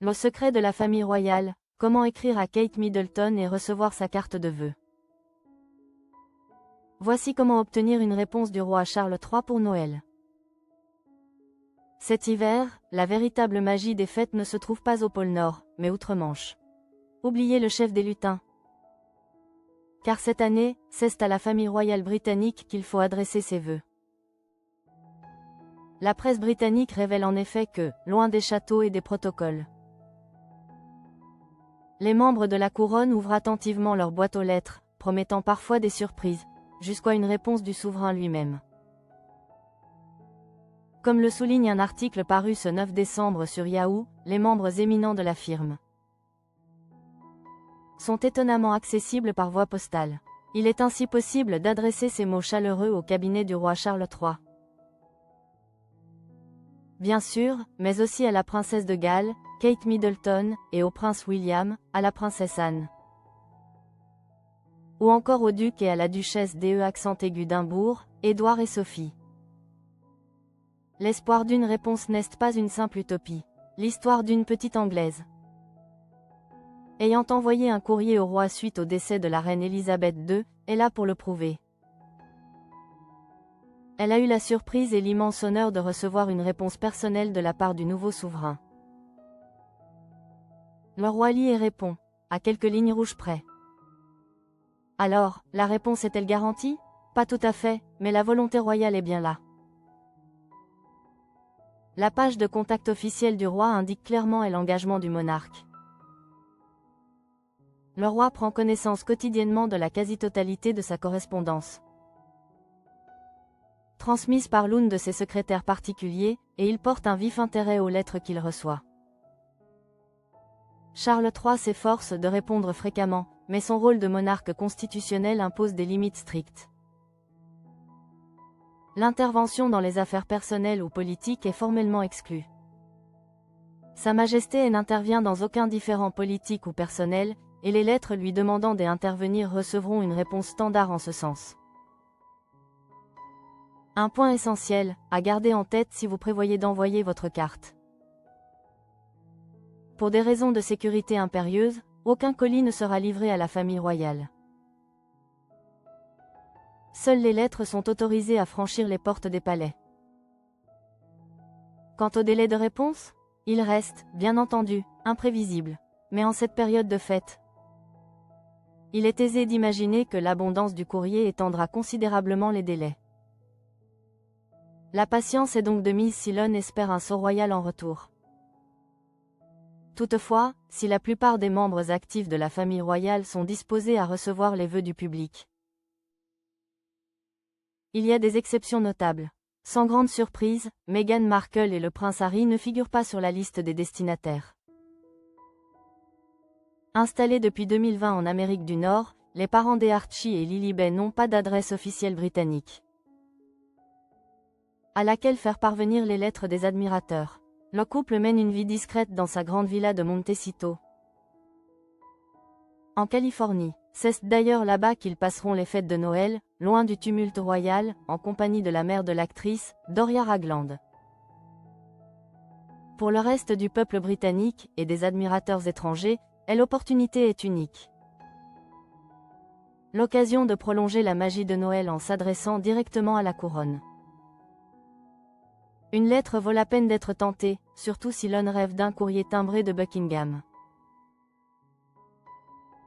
Le secret de la famille royale, comment écrire à Kate Middleton et recevoir sa carte de vœux. Voici comment obtenir une réponse du roi Charles III pour Noël. Cet hiver, la véritable magie des fêtes ne se trouve pas au pôle Nord, mais outre-Manche. Oubliez le chef des lutins. Car cette année, c'est à la famille royale britannique qu'il faut adresser ses vœux. La presse britannique révèle en effet que, loin des châteaux et des protocoles, les membres de la couronne ouvrent attentivement leur boîte aux lettres, promettant parfois des surprises, jusqu'à une réponse du souverain lui-même. Comme le souligne un article paru ce 9 décembre sur Yahoo, les membres éminents de la firme sont étonnamment accessibles par voie postale. Il est ainsi possible d'adresser ces mots chaleureux au cabinet du roi Charles III. Bien sûr, mais aussi à la princesse de Galles, Kate Middleton, et au prince William, à la princesse Anne. Ou encore au duc et à la duchesse accent aigu d'Imbourg, Édouard et Sophie. L'espoir d'une réponse n'est pas une simple utopie. L'histoire d'une petite Anglaise ayant envoyé un courrier au roi suite au décès de la reine Elisabeth II, est là pour le prouver. Elle a eu la surprise et l'immense honneur de recevoir une réponse personnelle de la part du nouveau souverain. Le roi lit et répond, à quelques lignes rouges près. Alors, la réponse est-elle garantie? Pas tout à fait, mais la volonté royale est bien là. La page de contact officielle du roi indique clairement l'engagement du monarque. Le roi prend connaissance quotidiennement de la quasi-totalité de sa correspondance, transmise par l'une de ses secrétaires particuliers, et il porte un vif intérêt aux lettres qu'il reçoit. Charles III s'efforce de répondre fréquemment, mais son rôle de monarque constitutionnel impose des limites strictes. L'intervention dans les affaires personnelles ou politiques est formellement exclue. Sa Majesté n'intervient dans aucun différend politique ou personnel, et les lettres lui demandant d'intervenir recevront une réponse standard en ce sens. Un point essentiel, à garder en tête si vous prévoyez d'envoyer votre carte. Pour des raisons de sécurité impérieuses, aucun colis ne sera livré à la famille royale. Seules les lettres sont autorisées à franchir les portes des palais. Quant au délai de réponse, il reste, bien entendu, imprévisible. Mais en cette période de fête, il est aisé d'imaginer que l'abondance du courrier étendra considérablement les délais. La patience est donc de mise si l'on espère un sceau royal en retour. Toutefois, si la plupart des membres actifs de la famille royale sont disposés à recevoir les vœux du public, il y a des exceptions notables. Sans grande surprise, Meghan Markle et le prince Harry ne figurent pas sur la liste des destinataires. Installés depuis 2020 en Amérique du Nord, les parents d'Archie et Lilibet n'ont pas d'adresse officielle britannique à laquelle faire parvenir les lettres des admirateurs. Le couple mène une vie discrète dans sa grande villa de Montecito, en Californie. C'est d'ailleurs là-bas qu'ils passeront les fêtes de Noël, loin du tumulte royal, en compagnie de la mère de l'actrice, Doria Ragland. Pour le reste du peuple britannique, et des admirateurs étrangers, l'opportunité est unique. L'occasion de prolonger la magie de Noël en s'adressant directement à la couronne. Une lettre vaut la peine d'être tentée, surtout si l'on rêve d'un courrier timbré de Buckingham.